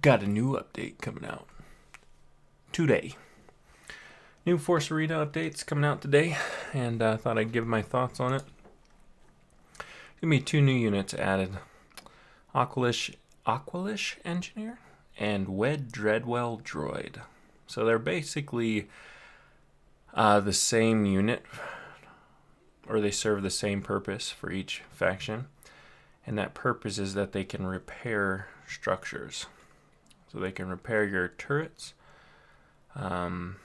Got a new update coming out today. New Force Arena updates coming out today, and thought I'd give my thoughts on it. Gonna be 2 new units added: Aqualish Engineer and Wed Dreadwell Droid. So they're basically the same unit, or they serve the same purpose for each faction, and that purpose is that they can repair structures. So they can repair your turrets. And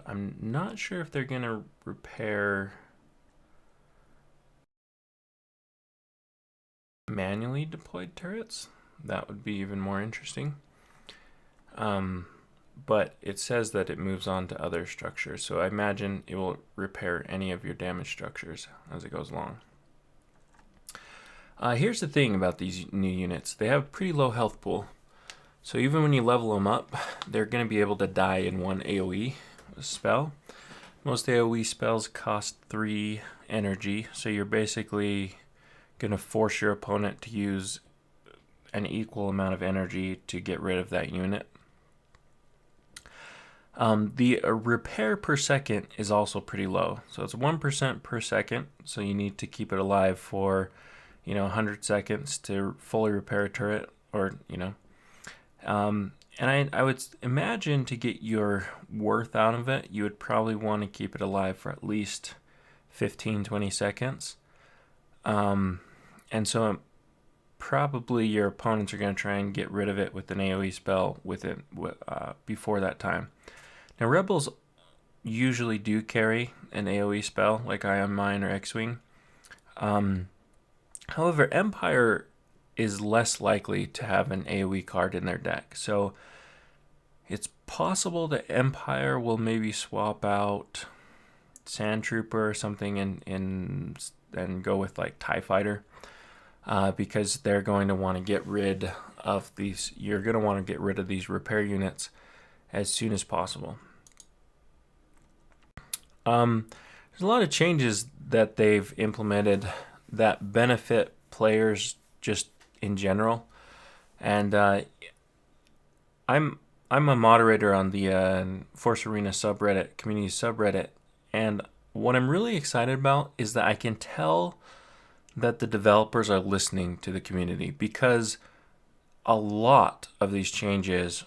I'm not sure if they're going to repair manually deployed turrets. That would be even more interesting. But it says that it moves on to other structures. So I imagine it will repair any of your damaged structures as it goes along. Here's the thing about these new units. They have a pretty low health pool. So even when you level them up, they're going to be able to die in one AoE spell. Most AoE spells cost 3 energy, so you're basically going to force your opponent to use an equal amount of energy to get rid of that unit. The repair per second is also pretty low. So it's 1% per second, so you need to keep it alive for 100 seconds to fully repair a turret, or and I would imagine to get your worth out of it, you would probably want to keep it alive for at least 15-20 seconds. And so probably your opponents are going to try and get rid of it with an AoE spell before that time. Now Rebels usually do carry an AoE spell like Ion Mine or X-Wing. However, Empire is less likely to have an AoE card in their deck. So it's possible that Empire will maybe swap out Sand Trooper or something and go with like TIE Fighter, because they're going to want to get rid of these. You're going to want to get rid of these repair units as soon as possible. There's a lot of changes that they've implemented that benefit players just in general, and I'm a moderator on the Force Arena subreddit, community subreddit, and what I'm really excited about is that I can tell that the developers are listening to the community, because a lot of these changes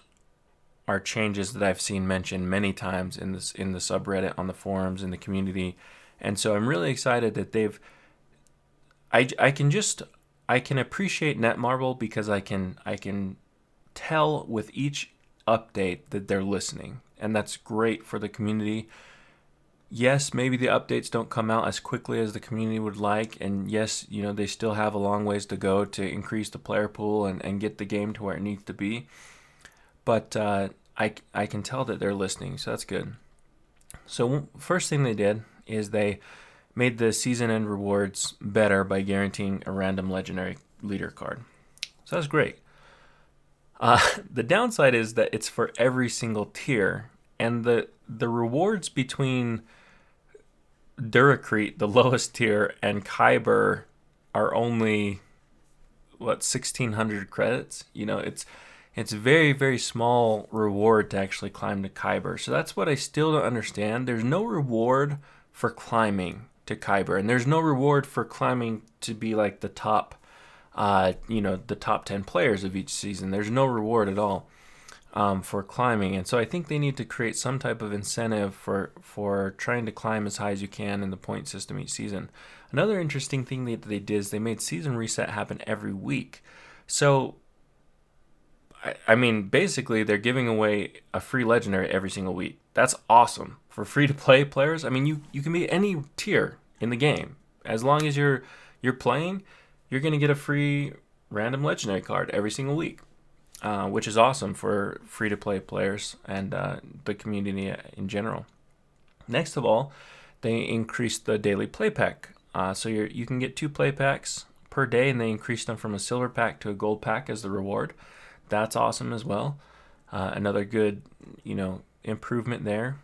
are changes that I've seen mentioned many times in the subreddit, on the forums, in the community, and so I'm really excited that they've. I can appreciate Netmarble because I can tell with each update that they're listening, and that's great for the community. Yes, maybe the updates don't come out as quickly as the community would like, and yes, they still have a long ways to go to increase the player pool and get the game to where it needs to be. But I can tell that they're listening, so that's good. So first thing they did is they made the season end rewards better by guaranteeing a random legendary leader card. So that's great. The downside is that it's for every single tier, and the rewards between Duracrete, the lowest tier, and Kyber are only 1,600 credits. It's very, very small reward to actually climb to Kyber. So that's what I still don't understand. There's no reward for climbing to Kyber, and there's no reward for climbing to be like the top, the top 10 players of each season. There's no reward at all for climbing, and so I think they need to create some type of incentive for trying to climb as high as you can in the point system each season. Another interesting thing that they did is they made season reset happen every week. So I mean, basically, they're giving away a free legendary every single week. That's awesome. For free-to-play players, I mean, you can be any tier in the game. As long as you're playing, you're going to get a free random legendary card every single week, which is awesome for free-to-play players and the community in general. Next of all, they increased the daily play pack. So you can get 2 play packs per day, and they increased them from a silver pack to a gold pack as the reward. That's awesome as well. Another good, improvement there,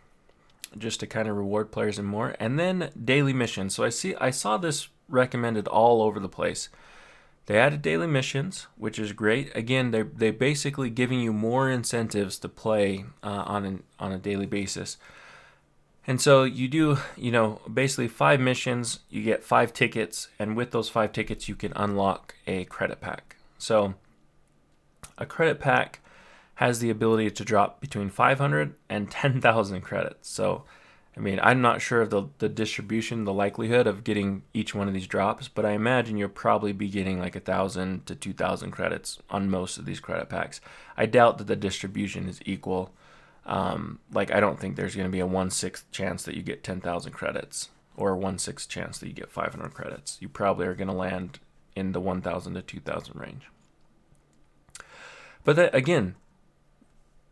just to kind of reward players and more. And then daily missions. So I saw this recommended all over the place. They added daily missions, which is great. Again, they basically giving you more incentives to play on a daily basis. And so you do, basically 5 missions, you get 5 tickets, and with those 5 tickets, you can unlock a credit pack. So a credit pack has the ability to drop between 500 and 10,000 credits. So, I mean, I'm not sure of the distribution, the likelihood of getting each one of these drops, but I imagine you'll probably be getting like 1,000 to 2,000 credits on most of these credit packs. I doubt that the distribution is equal. I don't think there's going to be a 1/6 chance that you get 10,000 credits or a 1/6 chance that you get 500 credits. You probably are going to land in the 1,000 to 2,000 range. But that, again,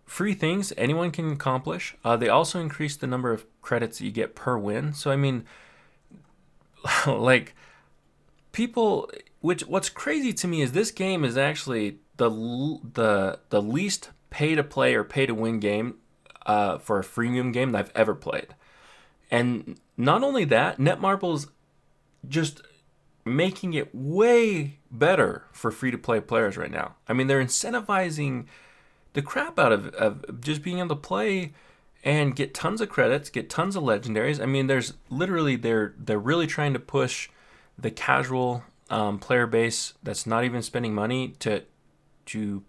free things anyone can accomplish. They also increase the number of credits that you get per win. So, I mean, like, people, what's crazy to me is this game is actually the least pay to play or pay to win game for a freemium game that I've ever played. And not only that, Netmarble's just making it way better for free to play players right now. I mean, they're incentivizing the crap out of just being able to play and get tons of credits, get tons of legendaries. I mean, there's literally they're really trying to push the casual player base that's not even spending money to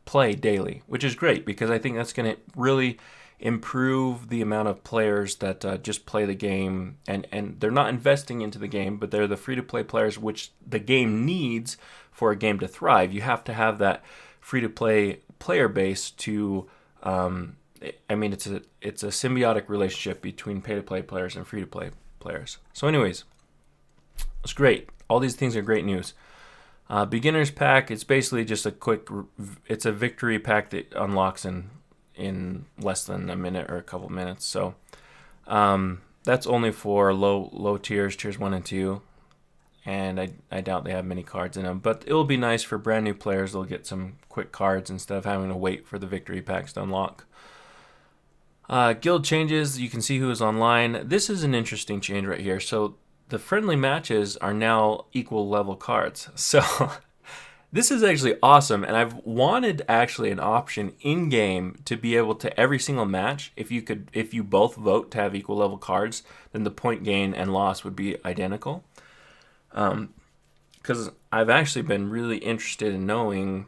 play daily, which is great because I think that's going to really improve the amount of players that just play the game, and they're not investing into the game, but they're the free-to-play players which the game needs for a game to thrive. You have to have that free-to-play player base to I mean, it's a symbiotic relationship between pay-to-play players and free-to-play players. So anyways, it's great. All these things are great news. Beginner's pack, it's basically just it's a victory pack that unlocks in less than a minute or a couple minutes. So that's only for low tiers 1 and 2. And I doubt they have many cards in them. But it'll be nice for brand new players. They'll get some quick cards instead of having to wait for the victory packs to unlock. Guild changes, you can see who is online. This is an interesting change right here. So the friendly matches are now equal level cards. So this is actually awesome, and I've wanted actually an option in game to be able to every single match, if you both vote to have equal level cards, then the point gain and loss would be identical. Because I've actually been really interested in knowing.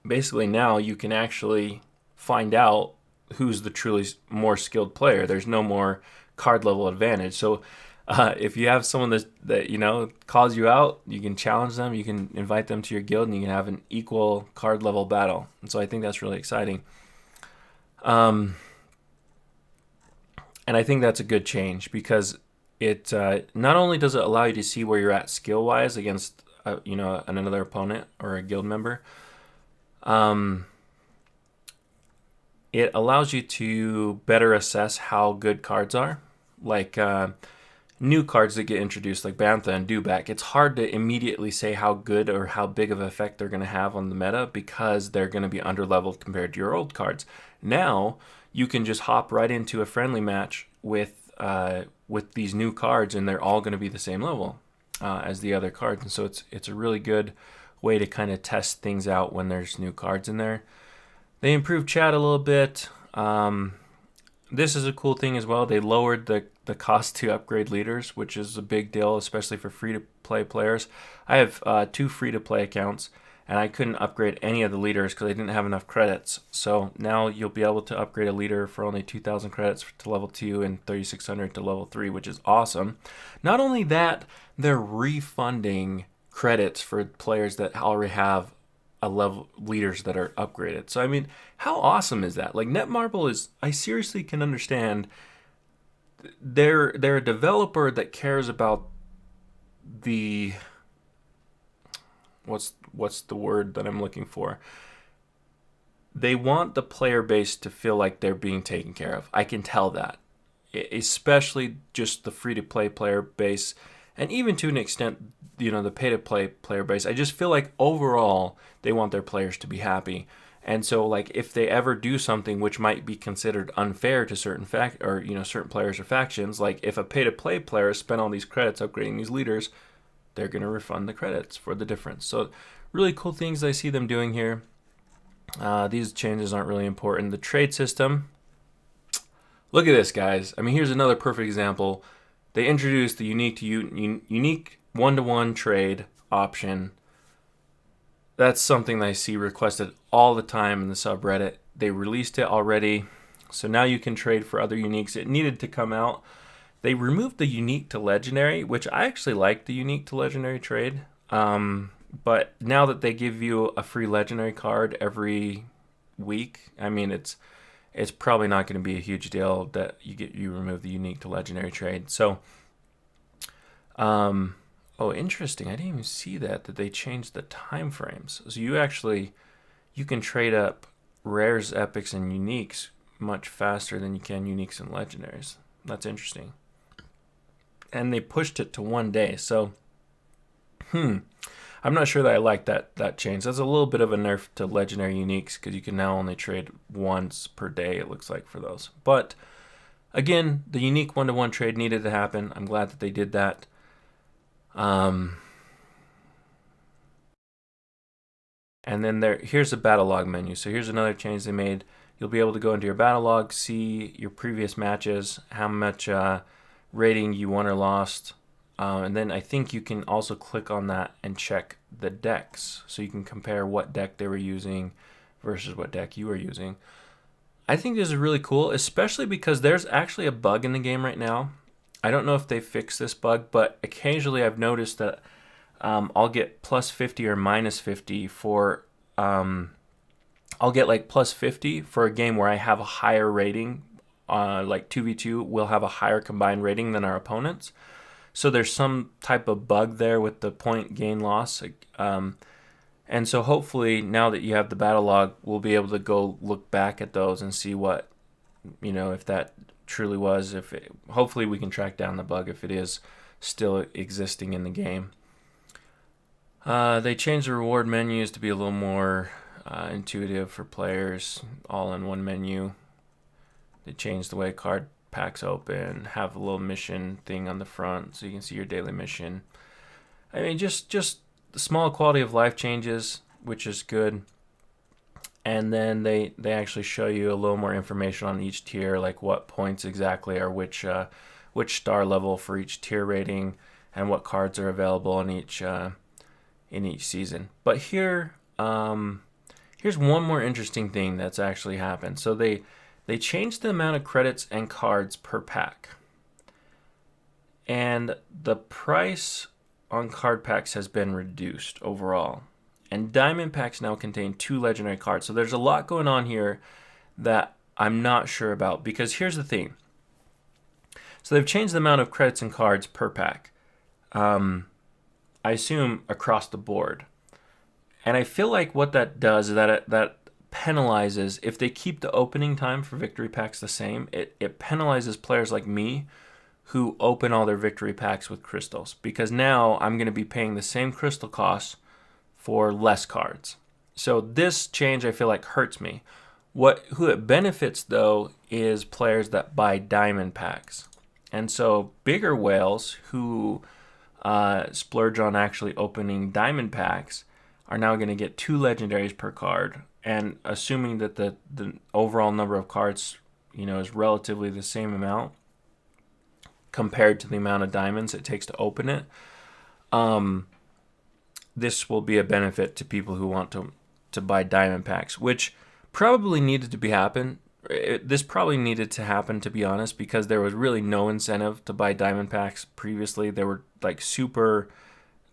Basically, now you can actually find out who's the truly more skilled player. There's no more card level advantage. So if you have someone that calls you out, you can challenge them, you can invite them to your guild, and you can have an equal card level battle. And so I think that's really exciting. And I think that's a good change because it not only does it allow you to see where you're at skill wise against another opponent or a guild member, it allows you to better assess how good cards are. Like new cards that get introduced, like Bantha and Dewback, it's hard to immediately say how good or how big of an effect they're going to have on the meta because they're going to be underleveled compared to your old cards. Now you can just hop right into a friendly match with these new cards, and they're all going to be the same level as the other cards. And so it's a really good way to kind of test things out when there's new cards in there. They improved chat a little bit. This is a cool thing as well. They lowered the cost to upgrade leaders, which is a big deal, especially for free-to-play players. I have 2 free-to-play accounts, and I couldn't upgrade any of the leaders because I didn't have enough credits. So now you'll be able to upgrade a leader for only 2,000 credits to level 2 and 3,600 to level 3, which is awesome. Not only that, they're refunding credits for players that already have a level leaders that are upgraded. So I mean, how awesome is that? Like Netmarble is, I seriously can understand. They're a developer that cares about the what's the word that I'm looking for? They want the player base to feel like they're being taken care of. I can tell that, especially just the free-to-play player base, and even to an extent, the pay-to-play player base. I just feel like overall they want their players to be happy. And so, like, if they ever do something which might be considered unfair to certain certain players or factions, like if a pay-to-play player spent all these credits upgrading these leaders, they're going to refund the credits for the difference. So really cool things I see them doing here. These changes aren't really important. The trade system, look at this, guys. I mean, here's another perfect example. They introduced the unique one-to-one trade option. That's something that I see requested all the time in the subreddit. They released it already, so now you can trade for other uniques. It needed to come out. They removed the unique to legendary, which I actually like the unique to legendary trade. But now that they give you a free legendary card every week, I mean, it's probably not going to be a huge deal that you remove the unique to legendary trade. So, oh, interesting. I didn't even see that they changed the time frames. So you can trade up rares, epics, and uniques much faster than you can uniques and legendaries. That's interesting. And they pushed it to 1 day. So, I'm not sure that I like that change. That's a little bit of a nerf to legendary uniques because you can now only trade once per day, it looks like, for those. But again, the unique one-to-one trade needed to happen. I'm glad that they did that. And then here's the battle log menu. So here's another change they made. You'll be able to go into your battle log, see your previous matches, how much rating you won or lost. And then I think you can also click on that and check the decks. So you can compare what deck they were using versus what deck you were using. I think this is really cool, especially because there's actually a bug in the game right now. I don't know if they fixed this bug, but occasionally I've noticed that I'll get plus 50 or minus 50 for... I'll get like plus 50 for a game where I have a higher rating. Like 2v2 will have a higher combined rating than our opponents. So there's some type of bug there with the point gain loss. And so hopefully now that you have the battle log, we'll be able to go look back at those and see what, if that truly was. Hopefully we can track down the bug if it is still existing in the game. They changed the reward menus to be a little more intuitive for players, all in one menu. They changed the way card packs open, have a little mission thing on the front so you can see your daily mission. I mean, just the small quality of life changes, which is good. And then they actually show you a little more information on each tier, like what points exactly are which star level for each tier rating, and what cards are available in each season. But here's one more interesting thing that's actually happened. So they changed the amount of credits and cards per pack. And the price on card packs has been reduced overall. And diamond packs now contain 2 legendary cards. So there's a lot going on here that I'm not sure about. Because here's the thing. So they've changed the amount of credits and cards per pack. I assume across the board. And I feel like what that does is that penalizes, if they keep the opening time for victory packs the same, it penalizes players like me who open all their victory packs with crystals, because now I'm going to be paying the same crystal costs for less cards. So this change I feel like hurts me. Who it benefits though is players that buy diamond packs. And so bigger whales who splurge on actually opening diamond packs are now going to get 2 legendaries per card. And assuming that the overall number of cards, is relatively the same amount compared to the amount of diamonds it takes to open it, this will be a benefit to people who want to buy diamond packs, which probably needed to happen. This probably needed to happen, to be honest, because there was really no incentive to buy diamond packs previously. They were like super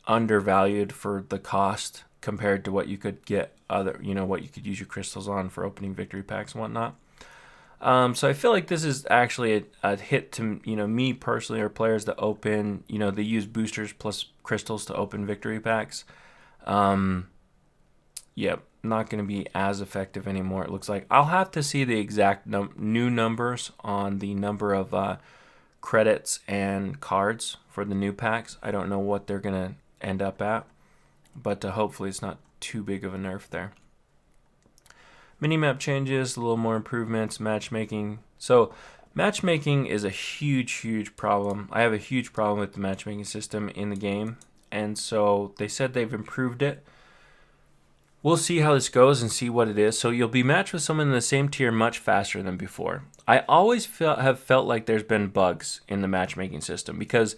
undervalued for the cost compared to what you could get what you could use your crystals on for opening victory packs and whatnot. So I feel like this is actually a hit to me personally, or players that open, they use boosters plus crystals to open victory packs. Not going to be as effective anymore, it looks like. I'll have to see the exact new numbers on the number of credits and cards for the new packs. I don't know what they're going to end up at, but hopefully it's not too big of a nerf there. Minimap changes, a little more improvements, matchmaking. So matchmaking is a huge problem. I have a huge problem with the matchmaking system in the game. and so they said they've improved it. We'll see how this goes and see what it is. So you'll be matched with someone in the same tier much faster than before. I always have felt like there's been bugs in the matchmaking system because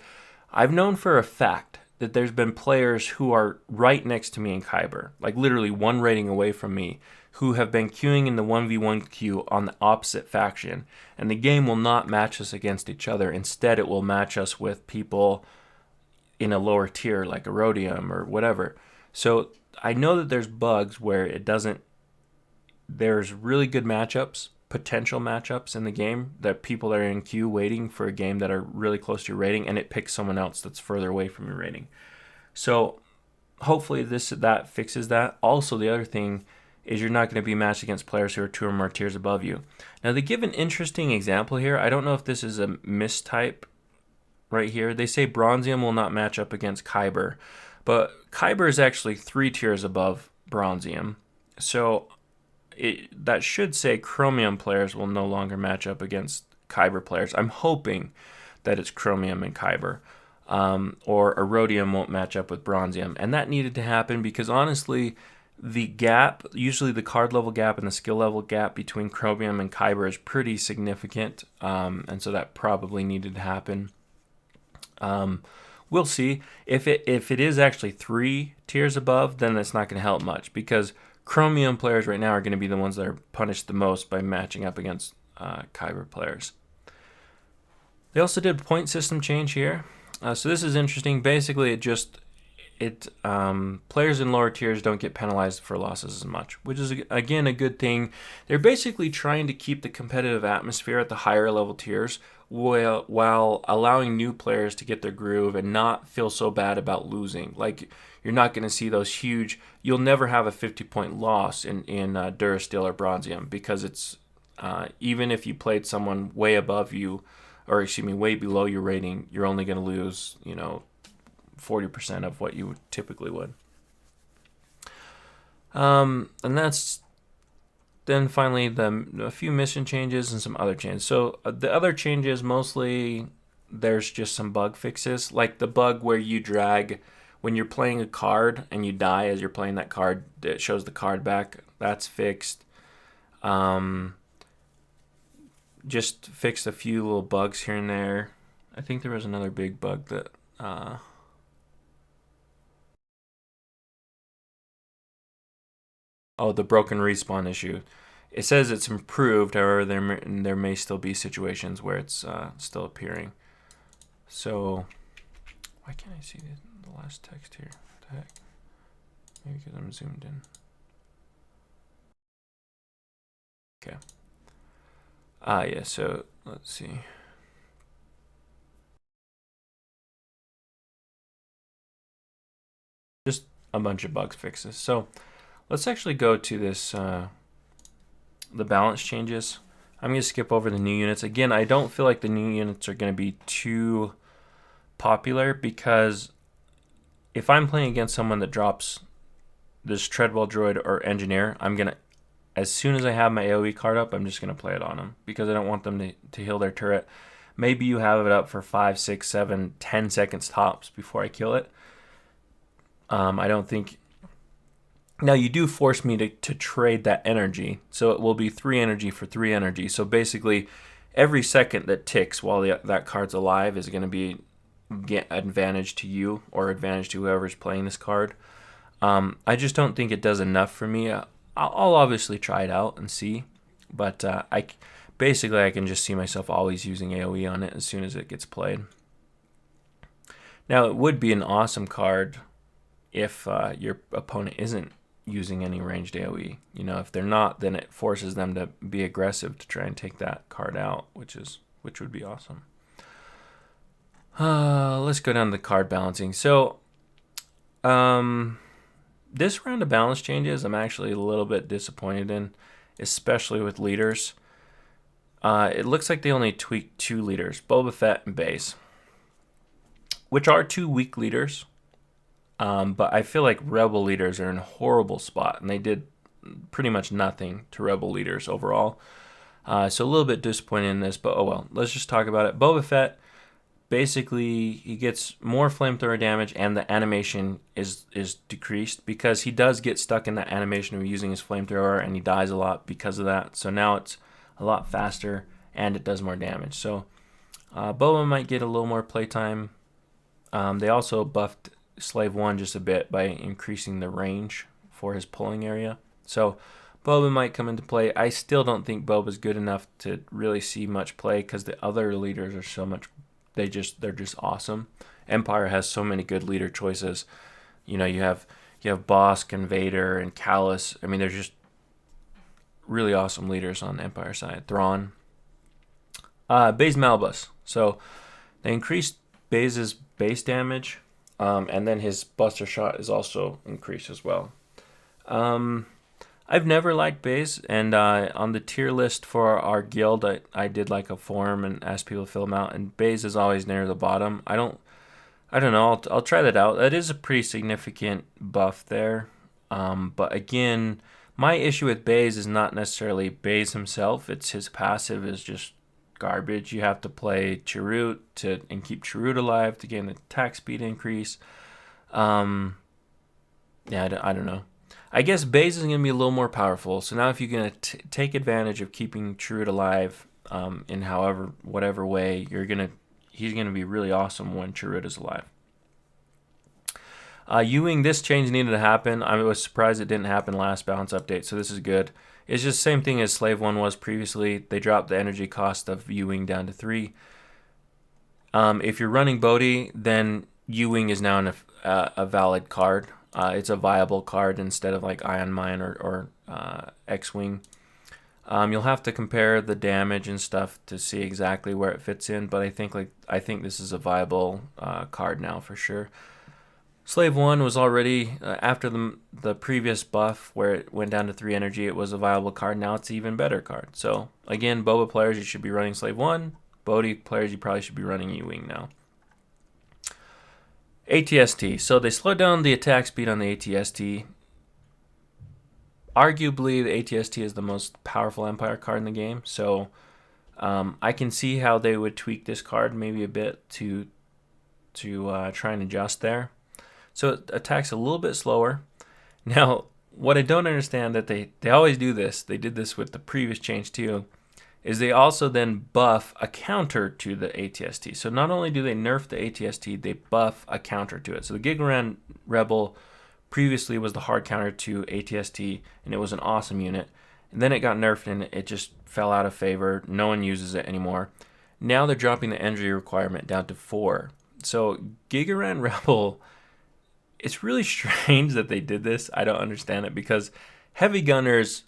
I've known for a fact that there's been players who are right next to me in Kyber, like literally one rating away from me, who have been queuing in the 1v1 queue on the opposite faction, and the game will not match us against each other. Instead, it will match us with people in a lower tier like Erodium or whatever. So I know that there's bugs where it doesn't, there's really good matchups, potential matchups in the game that people are in queue waiting for a game that are really close to your rating, and it picks someone else that's further away from your rating. So hopefully that fixes that. Also, the other thing is you're not going to be matched against players who are 2 or more tiers above you. Now, they give an interesting example here. I don't know if this is a mistype right here. They say Bronzium will not match up against Kyber, but Kyber is actually 3 tiers above Bronzium. So that should say Chromium players will no longer match up against Kyber players. I'm hoping that it's Chromium and Kyber. Or Erodium won't match up with Bronzium. And that needed to happen because honestly, the gap, usually the card level gap and the skill level gap between Chromium and Kyber is pretty significant. And so that probably needed to happen. We'll see. If it is actually 3 tiers above, then that's not going to help much because Chromium players right now are going to be the ones that are punished the most by matching up against Kyber players. They also did a point system change here. So this is interesting. Basically, players in lower tiers don't get penalized for losses as much, which is again a good thing. They're basically trying to keep the competitive atmosphere at the higher level tiers while allowing new players to get their groove and not feel so bad about losing. Like you're not going to see those huge. You'll never have a 50-point loss in Durasteel or Bronzium because it's even if you played someone way above you, or excuse me, way below your rating, you're only going to lose 40% of what you typically would. And that's then finally a few mission changes and some other changes. So the other changes, mostly there's just some bug fixes, like the bug where you drag, when you're playing a card and you die as you're playing that card, it shows the card back. That's fixed. Just fixed a few little bugs here and there. I think there was another big bug that... the broken respawn issue. It says it's improved, however, there may still be situations where it's still appearing. So, why can't I see the last text here? What the heck? Maybe because I'm zoomed in. Okay. Yeah, so let's see. Just a bunch of bugs fixes. So let's actually go to this, the balance changes. I'm going to skip over the new units. Again, I don't feel like the new units are going to be too popular because if I'm playing against someone that drops this Treadwell Droid or Engineer, I'm going to, as soon as I have my AoE card up, I'm just going to play it on them because I don't want them to heal their turret. Maybe you have it up for 5, 6, 7, 10 seconds tops before I kill it. I don't think... Now, you do force me to trade that energy, so it will be 3 energy for 3 energy. So basically, every second that ticks while that card's alive is going to be advantage to you or advantage to whoever's playing this card. I just don't think it does enough for me. I'll obviously try it out and see, but I can just see myself always using AoE on it as soon as it gets played. Now, it would be an awesome card if your opponent isn't using any ranged AoE. If they're not, then it forces them to be aggressive to try and take that card out, which would be awesome. Let's go down to the card balancing. So, this round of balance changes, I'm actually a little bit disappointed in, especially with leaders. It looks like they only tweaked 2 leaders, Boba Fett and Base, which are 2 weak leaders. But I feel like Rebel leaders are in a horrible spot, and they did pretty much nothing to Rebel leaders overall. So a little bit disappointed in this, but oh well. Let's just talk about it. Boba Fett basically he gets more flamethrower damage, and the animation is decreased because he does get stuck in that animation of using his flamethrower, and he dies a lot because of that. So now it's a lot faster and it does more damage. So Boba might get a little more playtime. They also buffed Slave 1 just a bit by increasing the range for his pulling area. So Boba might come into play. I still don't think Boba's good enough to really see much play because the other leaders are so much. They're just awesome. Empire has so many good leader choices. You know, you have Bosk and Vader and Callus. I mean, they're just really awesome leaders on the Empire side. Thrawn. Baze Malbus. So they increased Baze's base damage, and then his Buster Shot is also increased as well. I've never liked Baze, and on the tier list for our guild, I did like a forum and asked people to fill them out, and Baze is always near the bottom. I don't know. I'll try that out. That is a pretty significant buff there. But again, my issue with Baze is not necessarily Baze himself. It's his passive is just garbage. You have to play Chirrut and keep Chirrut alive to gain the attack speed increase. Yeah, I don't know. I guess Baze is going to be a little more powerful. So now if you're going to take advantage of keeping Chirrut alive in whatever way, he's going to be really awesome when Chirrut is alive. Ewing, this change needed to happen. I was surprised it didn't happen last balance update, so this is good. It's just the same thing as Slave 1 was previously. They dropped the energy cost of Ewing down to 3. If you're running Bodhi, then Ewing is now a valid card. It's a viable card instead of like Ion Mine or X-Wing. You'll have to compare the damage and stuff to see exactly where it fits in, but I think this is a viable card now for sure. Slave 1 was already, after the previous buff where it went down to 3 energy, it was a viable card. Now it's an even better card. So again, Boba players, you should be running Slave 1. Bodhi players, you probably should be running Ewing now. ATST. So they slowed down the attack speed on the ATST. Arguably, the ATST is the most powerful Empire card in the game. So I can see how they would tweak this card maybe a bit to try and adjust there. So it attacks a little bit slower. Now, what I don't understand that they always do this. They did this with the previous change too. Is they also then buff a counter to the ATST. So not only do they nerf the ATST, they buff a counter to it. So the Gigaran Rebel previously was the hard counter to ATST, and it was an awesome unit. And then it got nerfed, and it just fell out of favor. No one uses it anymore. Now they're dropping the energy requirement down to 4. So Gigaran Rebel, it's really strange that they did this. I don't understand it because heavy gunners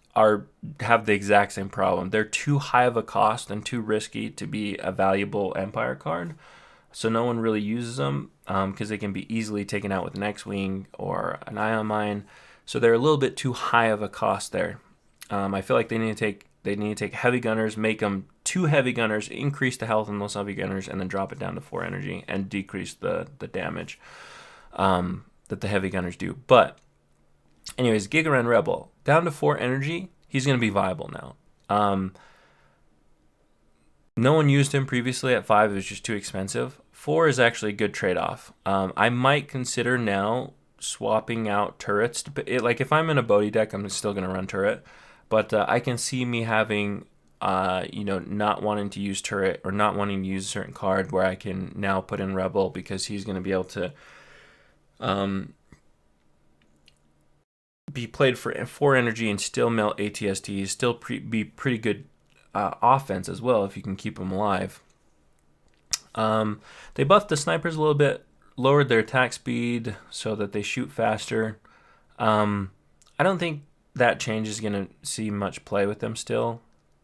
have the exact same problem. They're too high of a cost and too risky to be a valuable Empire card. So no one really uses them because they can be easily taken out with an X-Wing or an Ion Mine. So they're a little bit too high of a cost there. I feel like they need to take heavy gunners, make them 2 heavy gunners, increase the health on those heavy gunners, and then drop it down to 4 energy and decrease the damage that the heavy gunners do. But anyways, Gigaran Rebel down to 4 energy. He's going to be viable now. No one used him previously at 5. It was just too expensive. 4 is actually a good trade-off. I might consider now swapping out turrets. Like if I'm in a Bodhi deck, I'm still going to run turret. But I can see me having, not wanting to use turret or not wanting to use a certain card where I can now put in Rebel because he's going to be able to be played for 4 energy and still melt ATSTs, still be pretty good offense as well if you can keep them alive. They buffed the snipers a little bit, lowered their attack speed so that they shoot faster. I don't think that change is going to see much play with them still.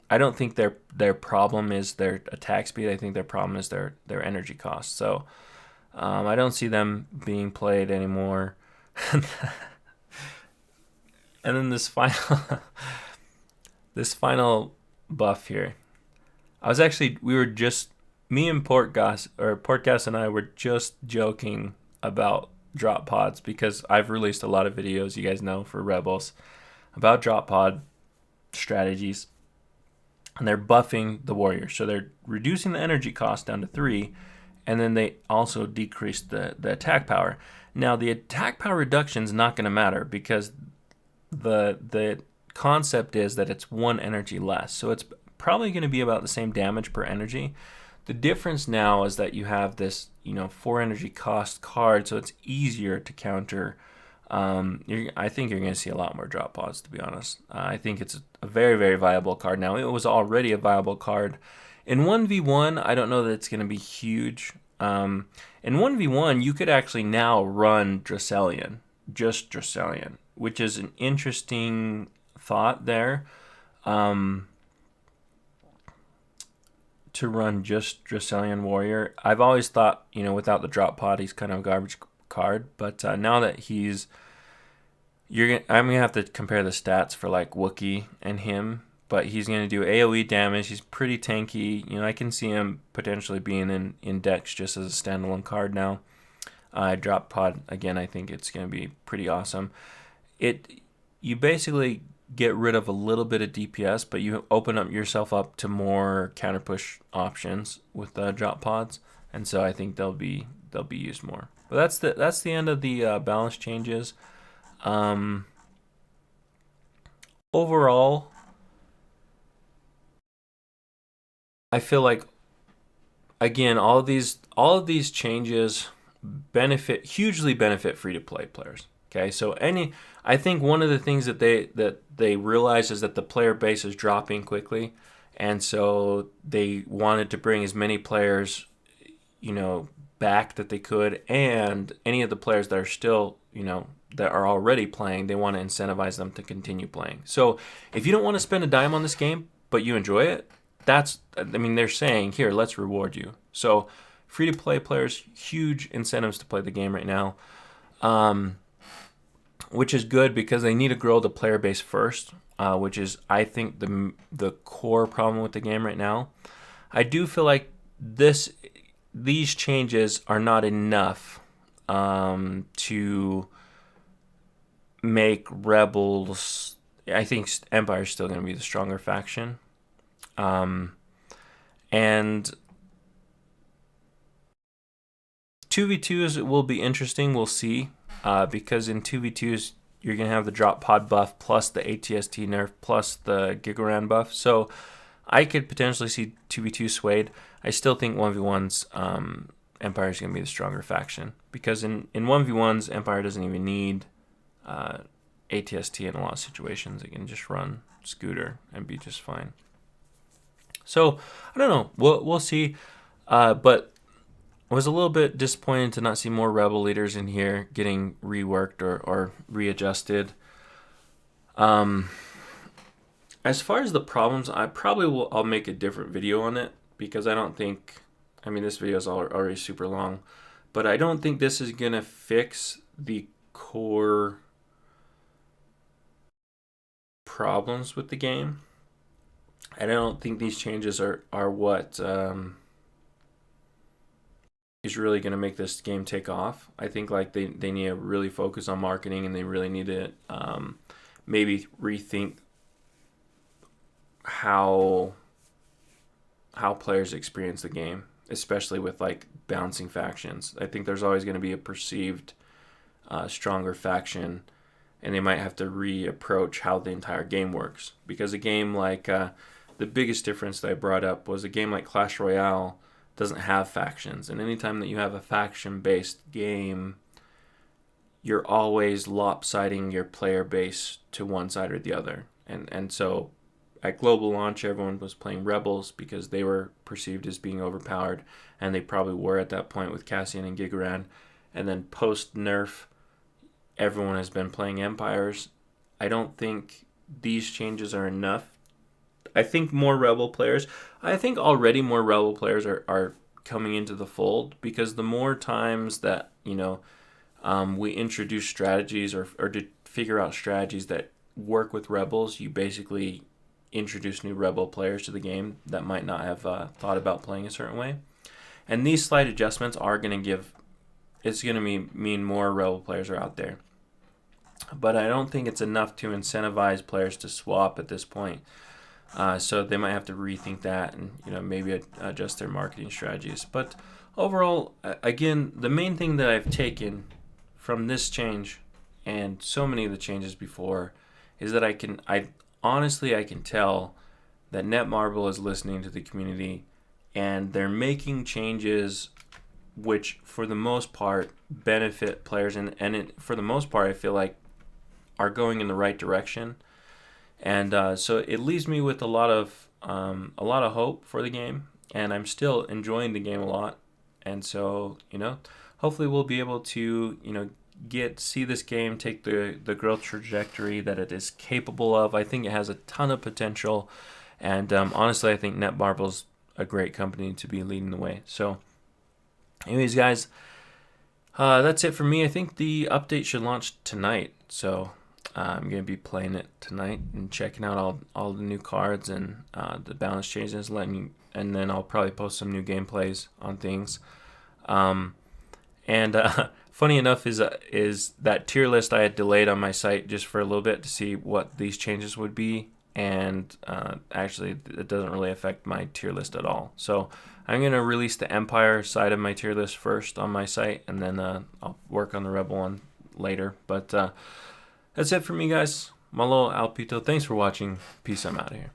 I don't think their problem is their attack speed. I think their problem is their energy cost. So I don't see them being played anymore. And then this final buff here. Me and Portgas and I were just joking about drop pods because I've released a lot of videos, you guys know, for Rebels about drop pod strategies. And they're buffing the warrior. So they're reducing the energy cost down to 3, and then they also decreased the attack power. Now the attack power reduction is not going to matter because the concept is that it's 1 energy less, so it's probably going to be about the same damage per energy. The difference now is that you have this 4 energy cost card, so it's easier to counter. I think you're going to see a lot more drop pods, to be honest. I think it's a very, very viable card now. It was already a viable card. In 1v1, I don't know that it's going to be huge. In 1v1, you could actually now run Dracelian, just Dracelian, which is an interesting thought there. To run just Dracelian Warrior. I've always thought, without the drop pod, he's kind of a garbage card. But now that I'm gonna have to compare the stats for like Wookiee and him. But he's gonna do AOE damage. He's pretty tanky. I can see him potentially being in decks just as a standalone card now. Drop pod again. I think it's gonna be pretty awesome. You basically get rid of a little bit of DPS, but you open up yourself up to more counter push options with the drop pods, and so I think they'll be used more. But that's the end of the balance changes. Overall, I feel like again all of these changes hugely benefit free to play players. Okay, so I think one of the things that they realize is that the player base is dropping quickly, and so they wanted to bring as many players, back that they could, and any of the players that are still, that are already playing, they want to incentivize them to continue playing. So if you don't want to spend a dime on this game, but you enjoy it, they're saying, here, let's reward you. So free to play players, huge incentives to play the game right now. Which is good because they need to grow the player base first, which is, I think, the core problem with the game right now. I do feel like these changes are not enough to make Rebels. I think Empire is still going to be the stronger faction, and 2v2s will be interesting. We'll see. Because in 2v2s, you're going to have the drop pod buff plus the ATST nerf plus the Gigaran buff. So I could potentially see 2v2 swayed. I still think 1v1s, Empire is going to be the stronger faction. Because in 1v1s, Empire doesn't even need ATST in a lot of situations. It can just run Scooter and be just fine. So, I don't know. We'll see. But I was a little bit disappointed to not see more Rebel leaders in here getting reworked or readjusted. As far as the problems, I'll make a different video on it because I don't think, this video is already super long, but I don't think this is going to fix the core problems with the game. And I don't think these changes are what is really going to make this game take off. I think they need to really focus on marketing, and they really need to maybe rethink how players experience the game, especially with bouncing factions. I think there's always going to be a perceived stronger faction, and they might have to reapproach how the entire game works. Because a game the biggest difference that I brought up was a game like Clash Royale doesn't have factions, and anytime that you have a faction-based game, you're always lopsiding your player base to one side or the other. And so at global launch, everyone was playing Rebels because they were perceived as being overpowered, and they probably were at that point with Cassian and Gigaran. And then post-nerf, everyone has been playing Empires. I don't think these changes are enough. I think more Rebel players, I think already more Rebel players are coming into the fold, because the more times that, we introduce strategies or to figure out strategies that work with Rebels, you basically introduce new Rebel players to the game that might not have thought about playing a certain way. And these slight adjustments are going to mean more Rebel players are out there. But I don't think it's enough to incentivize players to swap at this point. So they might have to rethink that and maybe adjust their marketing strategies. But overall, again, the main thing that I've taken from this change and so many of the changes before is that I honestly I can tell that Netmarble is listening to the community and they're making changes which for the most part benefit players, and for the most part I feel like are going in the right direction. And so it leaves me with a lot of hope for the game, and I'm still enjoying the game a lot. And so, hopefully we'll be able to, see this game take the growth trajectory that it is capable of. I think it has a ton of potential, and honestly, I think Netmarble's a great company to be leading the way. So, anyways, guys, that's it for me. I think the update should launch tonight, so I'm going to be playing it tonight and checking out all the new cards and the balance changes, and then I'll probably post some new gameplays on things. And funny enough is that tier list I had delayed on my site just for a little bit to see what these changes would be, and actually it doesn't really affect my tier list at all. So I'm going to release the Empire side of my tier list first on my site, and then I'll work on the Rebel one later. But that's it for me, guys. Malo, aupito. Thanks for watching. Peace. I'm out of here.